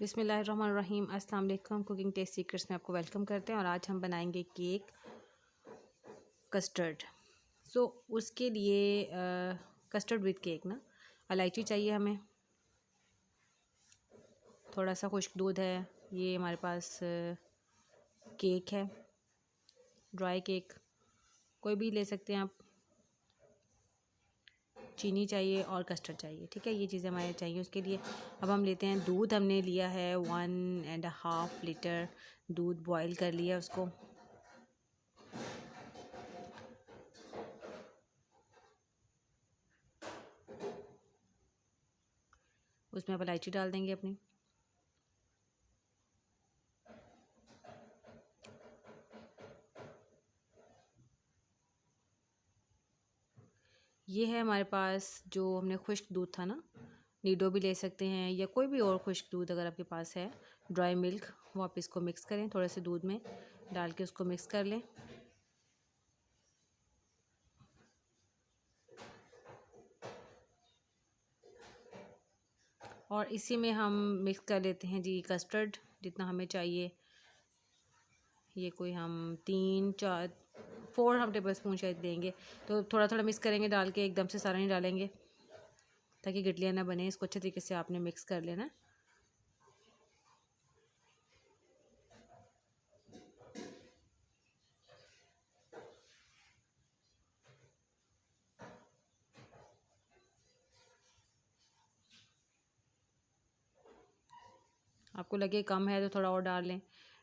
बिस्मिल्लाहिर्रहमानिर्रहीम। अस्सलाम वालेकुम। कुकिंग टेस्ट सीक्रेट्स में आपको वेलकम करते हैं और आज हम बनाएंगे केक कस्टर्ड। उसके लिए कस्टर्ड विद केक ना, इलायची चाहिए हमें, थोड़ा सा खुश्क दूध है, ये हमारे पास केक है, ड्राई केक कोई भी ले सकते हैं आप, चीनी चाहिए और कस्टर्ड चाहिए। ठीक है, ये चीज़ें हमारे चाहिए उसके लिए। अब हम लेते हैं दूध, हमने लिया है 1.5 लीटर दूध, बॉईल कर लिया उसको। उसमें अब इलायची डाल देंगे अपनी, ये है हमारे पास जो हमने खुश्क दूध था ना, नीडो भी ले सकते हैं या कोई भी और खुश्क दूध अगर आपके पास है, ड्राई मिल्क, वो आप इसको मिक्स करें, थोड़े से दूध में डाल के उसको मिक्स कर लें। और इसी में हम मिक्स कर लेते हैं जी कस्टर्ड, जितना हमें चाहिए। ये कोई हम 4 हम टेबल स्पून शायद देंगे, तो थोड़ा थोड़ा मिक्स करेंगे डाल के, एकदम से सारा नहीं डालेंगे ताकि गिटलियाँ ना बने। इसको अच्छे तरीके से आपने मिक्स कर लेना। आपको लगे कम है तो थोड़ा और डाल लें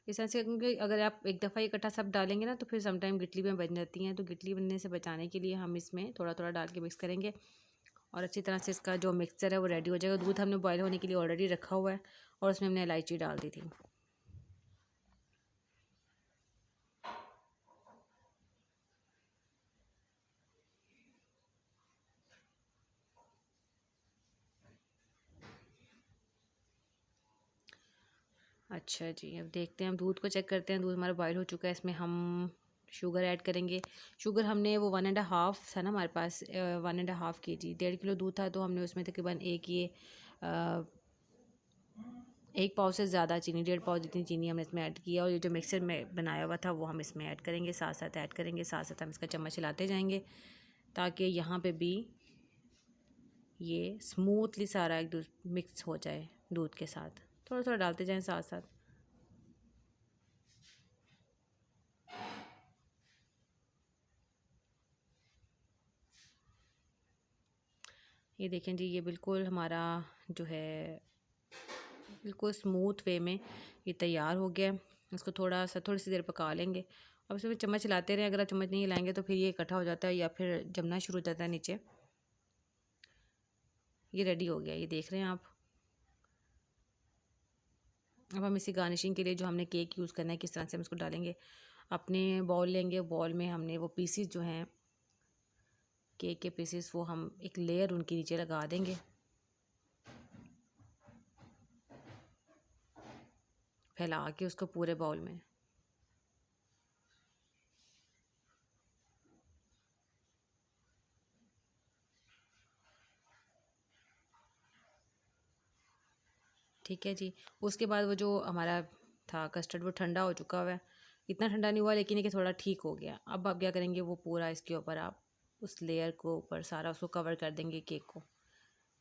इस तरह से, क्योंकि अगर आप एक दफ़ा इकट्ठा सब डालेंगे ना तो फिर समटाइम गिटली में बन जाती हैं, तो गिटली बनने से बचाने के लिए हम इसमें थोड़ा थोड़ा डाल के मिक्स करेंगे और अच्छी तरह से इसका जो मिक्सचर है वो रेडी हो जाएगा। दूध हमने बॉयल होने के लिए ऑलरेडी रखा हुआ है और उसमें हमने इलायची डाल दी थी। अच्छा जी, अब देखते हैं, हम दूध को चेक करते हैं। दूध हमारा बॉयल हो चुका है, इसमें हम शुगर ऐड करेंगे। शुगर हमने वो 1.5 था ना हमारे पास, 1.5 kg, 1.5 किलो दूध था, तो हमने उसमें तकरीबन एक पाव से ज़्यादा चीनी, 1.5 पाव जितनी चीनी हमने इसमें ऐड किया। और ये जो मिक्सर में बनाया हुआ था वो हम इसमें ऐड करेंगे, साथ साथ ऐड करेंगे, साथ साथ हम इसका चम्मच हिलाते जाएंगे ताकि यहाँ पे भी ये स्मूथली सारा एक मिक्स हो जाए दूध के साथ। थोड़ा थोड़ा डालते जाएं साथ साथ। ये देखें जी, ये बिल्कुल हमारा जो है बिल्कुल स्मूथ वे में ये तैयार हो गया। इसको थोड़ी सी देर पका लेंगे। अब इसमें चम्मच हिलाते रहें, अगर आप चम्मच नहीं हिलाएंगे तो फिर ये इकट्ठा हो जाता है या फिर जमना शुरू हो जाता है नीचे। ये रेडी हो गया, ये देख रहे हैं आप। अब हम इसी गार्निशिंग के लिए जो हमने केक यूज़ करना है, किस तरह से हम इसको डालेंगे। अपने बाउल लेंगे, बाउल में हमने वो पीसीस जो हैं केक के पीसीस, वो हम एक लेयर उनके नीचे लगा देंगे, फैला के उसको पूरे बाउल में। ठीक है जी। उसके बाद वो जो हमारा था कस्टर्ड, वो ठंडा हो चुका हुआ है। इतना ठंडा नहीं हुआ लेकिन ये कि थोड़ा ठीक हो गया। अब आप क्या करेंगे, वो पूरा इसके ऊपर आप उस लेयर को ऊपर सारा उसको कवर कर देंगे केक को।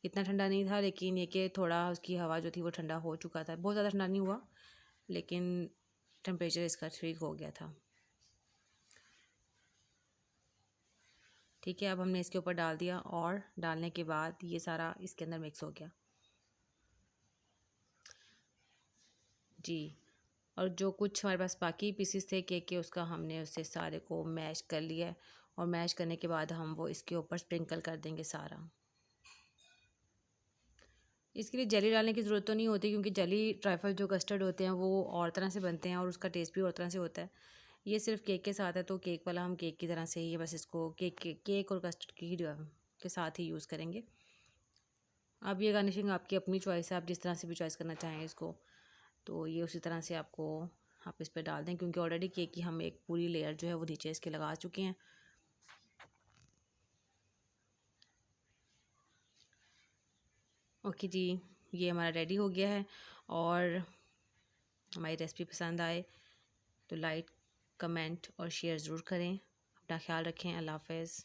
इतना ठंडा नहीं था लेकिन ये कि थोड़ा उसकी हवा जो थी वो ठंडा हो चुका था। बहुत ज़्यादा ठंडा नहीं हुआ लेकिन टेम्परेचर इसका ठीक हो गया था। ठीक है, अब हमने इसके ऊपर डाल दिया और डालने के बाद ये सारा इसके अंदर मिक्स हो गया जी। और जो कुछ हमारे पास बाकी पीसेस थे केक के, उसका हमने उससे सारे को मैश कर लिया है और मैश करने के बाद हम वो इसके ऊपर स्प्रिंकल कर देंगे सारा। इसके लिए जेली डालने की ज़रूरत तो नहीं होती, क्योंकि जेली ट्राइफल जो कस्टर्ड होते हैं वो और तरह से बनते हैं और उसका टेस्ट भी और तरह से होता है। ये सिर्फ केक के साथ है तो केक वाला हम केक की तरह से ही बस इसको केक और कस्टर्ड के साथ ही यूज़ करेंगे। अब ये गार्निशिंग आपकी अपनी चॉइस है, आप जिस तरह से भी चॉइस करना चाहें इसको, तो ये उसी तरह से आप इस पर डाल दें, क्योंकि ऑलरेडी केक की हम एक पूरी लेयर जो है वो नीचे इसके लगा चुके हैं। ओके जी, ये हमारा रेडी हो गया है। और हमारी रेसिपी पसंद आए तो लाइक, कमेंट और शेयर ज़रूर करें। अपना ख्याल रखें। अल्लाह हाफ़िज़।